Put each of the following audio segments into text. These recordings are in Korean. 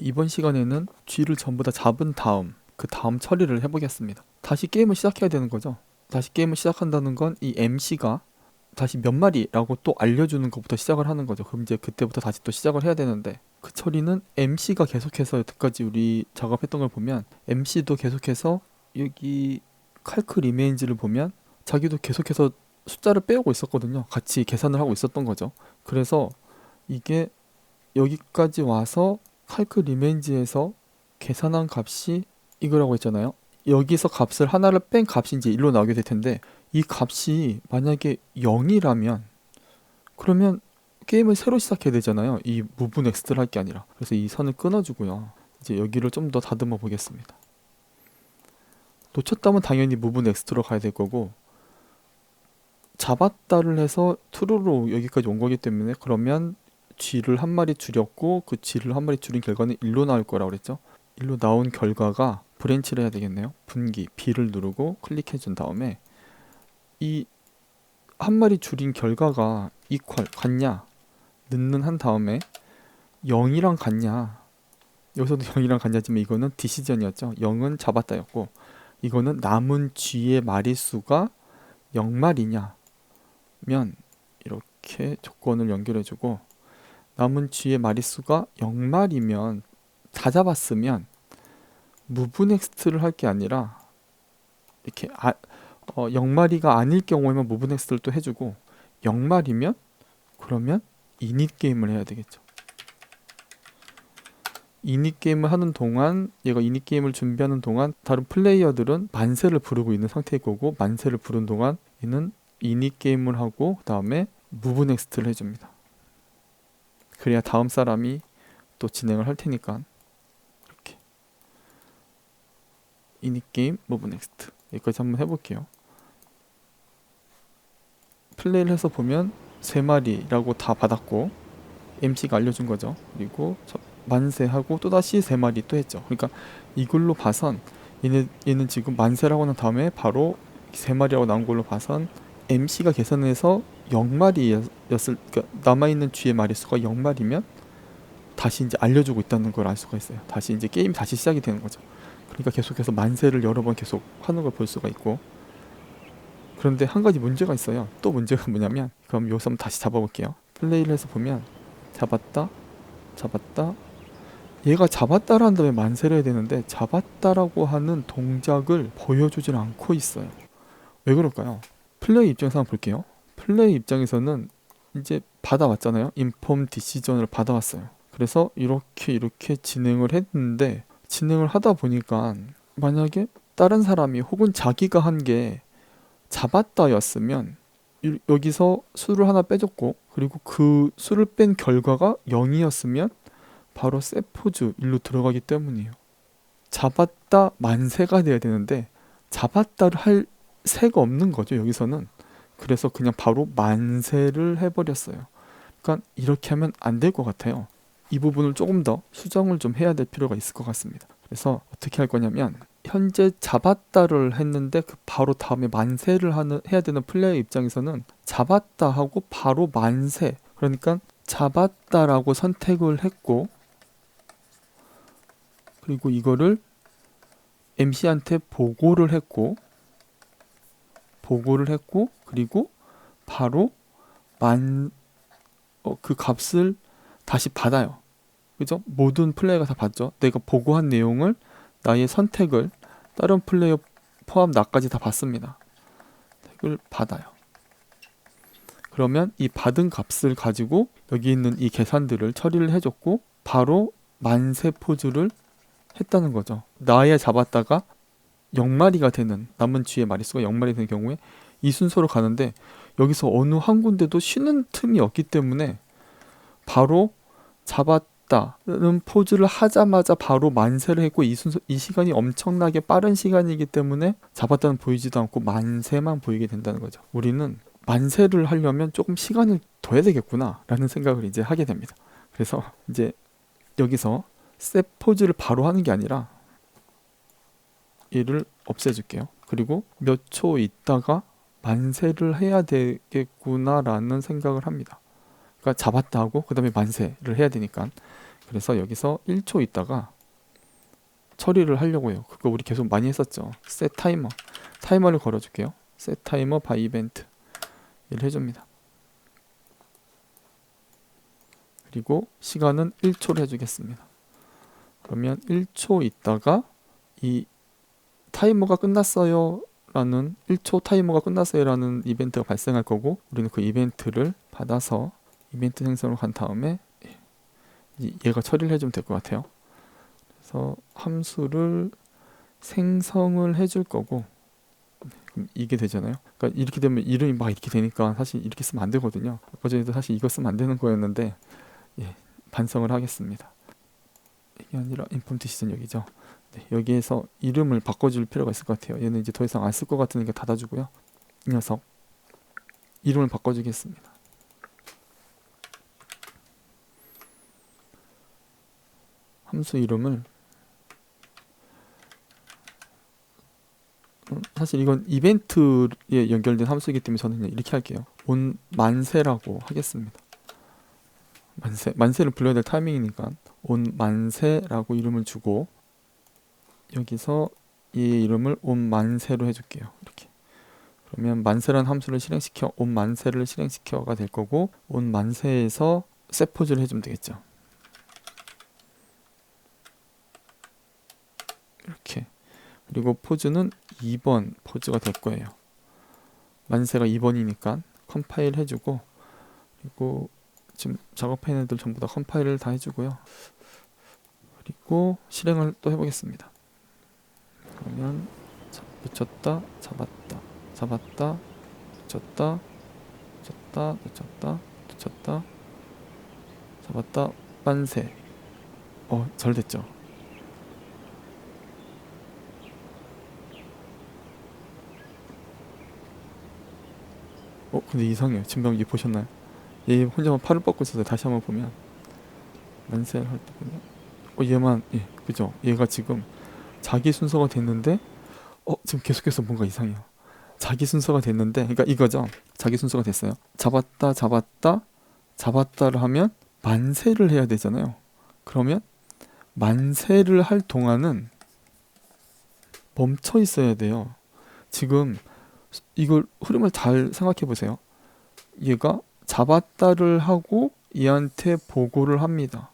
이번 시간에는 쥐를 전부 다 잡은 다음 그 다음 처리를 해보겠습니다. 다시 게임을 시작해야 되는 거죠. 다시 게임을 시작한다는 건 이 MC가 다시 몇 마리라고 또 알려주는 것부터 시작을 하는 거죠. 그럼 이제 그때부터 다시 또 시작을 해야 되는데, 그 처리는 MC가 계속해서 여태까지 우리 작업했던 걸 보면 MC도 계속해서 여기 칼크 리메인즈를 보면 자기도 계속해서 숫자를 빼오고 있었거든요. 같이 계산을 하고 있었던 거죠. 그래서 이게 여기까지 와서 칼크 리메인즈에서 계산한 값이 이거라고 했잖아요. 여기서 값을 하나를 뺀 값이 이제 1로 나오게 될 텐데, 이 값이 만약에 0이라면 그러면 게임을 새로 시작해야 되잖아요. 이 무브 넥스트를 할 게 아니라. 그래서 이 선을 끊어주고요. 이제 여기를 좀 더 다듬어 보겠습니다. 놓쳤다면 당연히 무브 넥스트로 가야 될 거고, 잡았다를 해서 true로 여기까지 온 거기 때문에 그러면 G를 한 마리 줄였고 그 G를 한 마리 줄인 결과는 1로 나올 거라고 그랬죠. 1로 나온 결과가 브랜치를 해야 되겠네요. 분기 B를 누르고 클릭해 준 다음에 이 한 마리 줄인 결과가 이퀄 같냐 는는 한 다음에 0이랑 같냐, 여기서도 0이랑 같냐지만 이거는 디시전이었죠. 0은 잡았다였고 이거는 남은 G의 마리수가 0마리냐 면 이렇게 조건을 연결해주고, 남은 G의 마리수가 0마리면 다 잡았으면 무브 넥스트를 할 게 아니라 이렇게 0마리가 아닐 경우에만 무브 넥스트를 또 해주고, 0마리면 그러면 이닛 게임을 해야 되겠죠. 이닛 게임을 하는 동안, 얘가 이닛 게임을 준비하는 동안 다른 플레이어들은 만세를 부르고 있는 상태일 거고, 만세를 부른 동안 얘는 이닛 게임을 하고 그 다음에 무브 넥스트를 해줍니다. 그래야 다음 사람이 또 진행을 할 테니까. 이렇게 이닛 게임 무브 넥스트 여기까지 한번 해볼게요. 플레이를 해서 보면 3마리라고 다 받았고 MC가 알려준 거죠. 그리고 만세하고 또다시 3마리 또 했죠. 그러니까 이걸로 봐선 얘는 지금 만세라고 한 다음에 바로 3마리라고 나온 걸로 봐선 MC가 계산해서 0마리였을, 그러니까 남아있는 G의 마리수가 0마리면 다시 이제 알려주고 있다는 걸 알 수가 있어요. 다시 이제 게임이 다시 시작이 되는 거죠. 그러니까 계속해서 만세를 여러 번 계속 하는 걸 볼 수가 있고, 그런데 한 가지 문제가 있어요. 또 문제가 뭐냐면, 그럼 여기서 한번 다시 잡아볼게요. 플레이를 해서 보면 잡았다 잡았다, 얘가 잡았다라는 다음에 만세를 해야 되는데 잡았다라고 하는 동작을 보여주질 않고 있어요. 왜 그럴까요? 플레이 입장에서 한번 볼게요. 플레이 입장에서는 이제 받아왔잖아요. 인폼 디시전을 받아왔어요. 그래서 이렇게 진행을 했는데, 진행을 하다 보니까 만약에 다른 사람이 혹은 자기가 한 게 잡았다였으면 여기서 수를 하나 빼줬고, 그리고 그 수를 뺀 결과가 0이었으면 바로 세포즈 1로 들어가기 때문이에요. 잡았다 만세가 돼야 되는데 잡았다를 할 새가 없는 거죠, 여기서는. 그래서 그냥 바로 만세를 해버렸어요. 그러니까 이렇게 하면 안 될 것 같아요. 이 부분을 조금 더 수정을 좀 해야 될 필요가 있을 것 같습니다. 그래서 어떻게 할 거냐면, 현재 잡았다를 했는데 그 바로 다음에 만세를 해야 되는 플레이어 입장에서는 잡았다 하고 바로 만세, 그러니까 잡았다라고 선택을 했고, 그리고 이거를 MC한테 보고를 했고 그리고 바로 그 값을 다시 받아요. 그죠? 모든 플레이어가 다 봤죠. 내가 보고한 내용을, 나의 선택을 다른 플레이어 포함 나까지 다 봤습니다. 택을 받아요. 그러면 이 받은 값을 가지고 여기 있는 이 계산들을 처리를 해줬고 바로 만세 포즈를 했다는 거죠. 나의 잡았다가 0마리가 되는, 남은 G의 마리수가 0마리 되는 경우에 이 순서로 가는데, 여기서 어느 한 군데도 쉬는 틈이 없기 때문에 바로 잡았다는 포즈를 하자마자 바로 만세를 했고, 이 시간이 엄청나게 빠른 시간이기 때문에 잡았다는 보이지도 않고 만세만 보이게 된다는 거죠. 우리는 만세를 하려면 조금 시간을 둬야 되겠구나 라는 생각을 이제 하게 됩니다. 그래서 이제 여기서 셋 포즈를 바로 하는 게 아니라 얘를 없애줄게요. 그리고 몇 초 있다가 만세를 해야 되겠구나 라는 생각을 합니다. 그러니까 잡았다 하고 그 다음에 만세를 해야 되니까 그래서 여기서 1초 있다가 처리를 하려고 해요. 그거 우리 계속 많이 했었죠. set 타이머. 타이머를 걸어줄게요. set 타이머 by event. 얘를 해줍니다. 그리고 시간은 1초를 해주겠습니다. 그러면 1초 있다가 이 타이머가 끝났어요 라는 1초 타이머가 끝났어요 라는 이벤트가 발생할 거고, 우리는 그 이벤트를 받아서 이벤트 생성을 간 다음에 얘가 처리를 해주면 될 것 같아요. 그래서 함수를 생성을 해줄 거고, 그럼 이게 되잖아요. 그러니까 이렇게 되면 이름이 막 이렇게 되니까 사실 이렇게 쓰면 안 되거든요. 아까 전에도 사실 이거 쓰면 안 되는 거였는데 반성을 하겠습니다. 이게 아니라 인폼 디시전 여기죠. 여기에서 이름을 바꿔줄 필요가 있을 것 같아요. 얘는 이제 더 이상 안 쓸 것 같으니까 닫아주고요. 이 녀석 이름을 바꿔주겠습니다. 함수 이름을 사실 이건 이벤트에 연결된 함수이기 때문에 저는 그냥 이렇게 할게요. 온 만세라고 하겠습니다. 만세를 불러야 될 타이밍이니까 온 만세라고 이름을 주고, 여기서 이 이름을 온 만세로 해줄게요. 이렇게. 그러면 만세라는 함수를 실행시켜 온 만세를 실행시켜가 될 거고, 온 만세에서 셋포즈를 해주면 되겠죠. 이렇게. 그리고 포즈는 2번 포즈가 될 거예요. 만세가 2번이니까 컴파일 해주고, 그리고 지금 작업한 애들 전부 다 컴파일을 다 해주고요. 그리고 실행을 또 해보겠습니다. 그러면 놓쳤다, 잡았다, 잡았다, 놓쳤다, 놓쳤다, 놓쳤다, 놓쳤다, 잡았다, 만세. 잘 됐죠. 근데 이상해요. 지금 방금 얘 보셨나요? 얘 혼자만 팔을 뻗고 있어서 다시 한번 보면 만세를 할 때 보면 얘만 그죠? 얘가 지금 자기 순서가 됐는데 지금 계속해서 뭔가 이상해요. 자기 순서가 됐는데, 그러니까 이거죠. 자기 순서가 됐어요. 잡았다, 잡았다, 잡았다를 하면 만세를 해야 되잖아요. 그러면 만세를 할 동안은 멈춰 있어야 돼요. 지금 이걸 흐름을 잘 생각해 보세요. 얘가 잡았다를 하고 얘한테 보고를 합니다.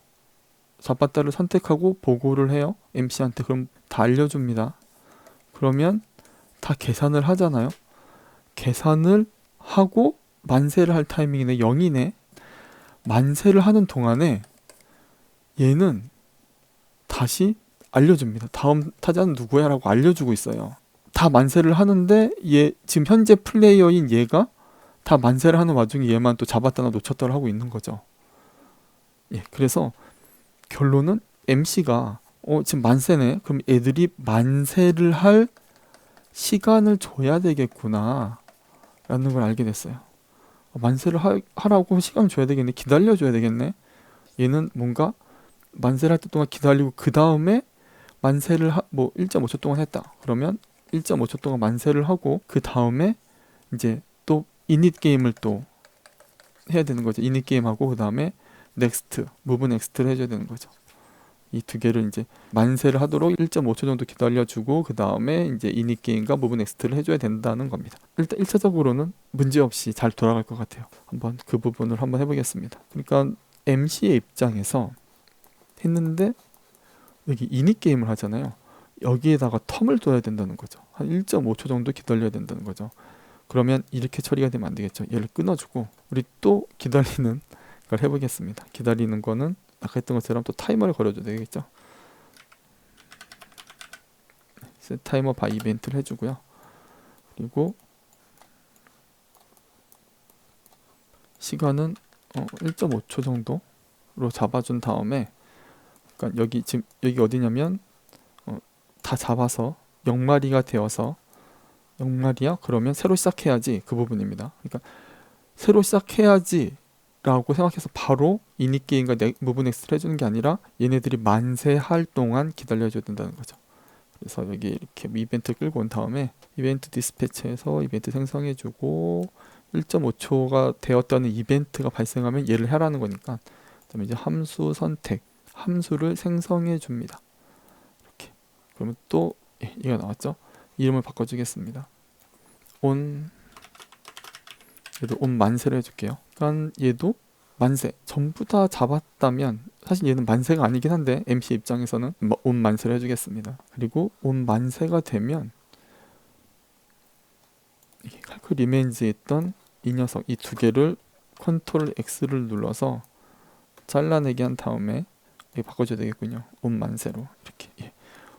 잡았다를 선택하고 보고를 해요. MC한테. 그럼 다 알려줍니다. 그러면 다 계산을 하잖아요. 계산을 하고 만세를 할 타이밍이네. 0이네. 만세를 하는 동안에 얘는 다시 알려줍니다. 다음 타자는 누구야? 라고 알려주고 있어요. 다 만세를 하는데 얘 지금 현재 플레이어인 얘가 다 만세를 하는 와중에 얘만 또 잡았다나 놓쳤다를 하고 있는 거죠. 그래서 결론은 MC가 지금 만세네. 그럼 애들이 만세를 할 시간을 줘야 되겠구나 라는 걸 알게 됐어요. 만세를 하라고 시간을 줘야 되겠네. 기다려줘야 되겠네. 얘는 뭔가 만세를 할 때 동안 기다리고 그 다음에 만세를 1.5초 동안 했다. 그러면 1.5초 동안 만세를 하고 그 다음에 이제 또 이닛 게임을 또 해야 되는 거죠. 이닛 게임하고 그 다음에 넥스트, 무브 넥스트를 해줘야 되는 거죠. 이 두 개를 이제 만세를 하도록 1.5초 정도 기다려주고 그 다음에 이제 이닛 게임과 무브 넥스트를 해줘야 된다는 겁니다. 일단 1차적으로는 문제없이 잘 돌아갈 것 같아요. 한번 그 부분을 한번 해보겠습니다. 그러니까 MC의 입장에서 했는데 여기 이닛 게임을 하잖아요. 여기에다가 텀을 둬야 된다는 거죠. 한 1.5초 정도 기다려야 된다는 거죠. 그러면 이렇게 처리가 되면 안 되겠죠. 얘를 끊어주고 우리 또 기다리는 걸 해보겠습니다. 기다리는 거는 아까 했던 것처럼 또 타이머를 걸어줘야 되겠죠. set 타이머 바이 이벤트를 해주고요. 그리고 시간은 1.5초 정도로 잡아준 다음에, 그러니까 여기 어디냐면 다 잡아서 0마리가 되어서 0마리야? 그러면 새로 시작해야지, 그 부분입니다. 그러니까 새로 시작해야지 라고 생각해서 바로 이닛게임과 무브 넥스트를 해주는 게 아니라 얘네들이 만세할 동안 기다려줘야 된다는 거죠. 그래서 여기 이렇게 이벤트 끌고 온 다음에 이벤트 디스패치에서 이벤트 생성해주고 1.5초가 되었다는 이벤트가 발생하면 얘를 해라는 거니까, 그다음에 이제 함수 선택, 함수를 생성해 줍니다. 이렇게. 그러면 또 얘가 나왔죠. 이름을 바꿔주겠습니다. 얘도 온 만세를 해줄게요. 그러니까 얘도 만세 전부 다 잡았다면, 사실 얘는 만세가 아니긴 한데 MC 입장에서는 온 만세를 해주겠습니다. 그리고 온 만세가 되면 칼크 리메인즈에 있던 이 녀석, 이 두 개를 컨트롤 X를 눌러서 잘라내기 한 다음에 바꿔줘야 되겠군요. 온 만세로 이렇게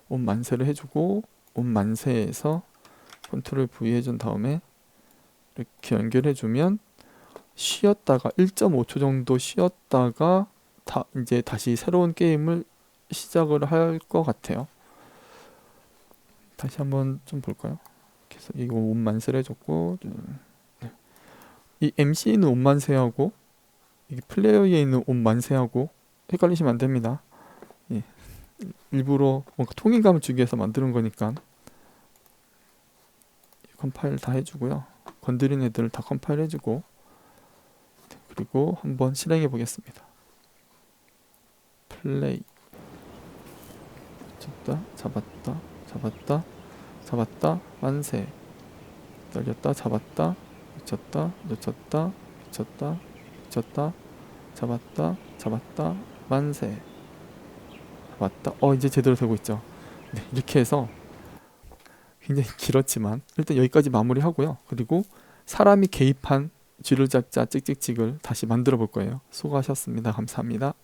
온 만세를 해주고, 온 만세에서 컨트롤 V 해준 다음에 이렇게 연결해주면 쉬었다가 1.5초 정도 쉬었다가 이제 다시 새로운 게임을 시작을 할 것 같아요. 다시 한번 좀 볼까요? 그래서 이거 온 만세를 해줬고, 이 MC는 온 만세하고 이 플레이어에 있는 온 만세하고 헷갈리시면 안 됩니다. 예. 일부러 뭔가 통일감을 주기 위해서 만드는 거니까. 컴파일 다 해주고요. 건드린 애들 다 컴파일 해주고, 그리고 한번 실행해 보겠습니다. 플레이. 잡았다, 잡았다, 잡았다, 만세. 날렸다, 잡았다, 미쳤다, 놓쳤다, 미쳤다, 미쳤다, 잡았다, 잡았다, 만세. 잡았다. 이제 제대로 되고 있죠. 네, 이렇게 해서 굉장히 길었지만 일단 여기까지 마무리하고요. 그리고 사람이 개입한 쥐를 잡자 찍찍찍을 다시 만들어 볼 거예요. 수고하셨습니다. 감사합니다.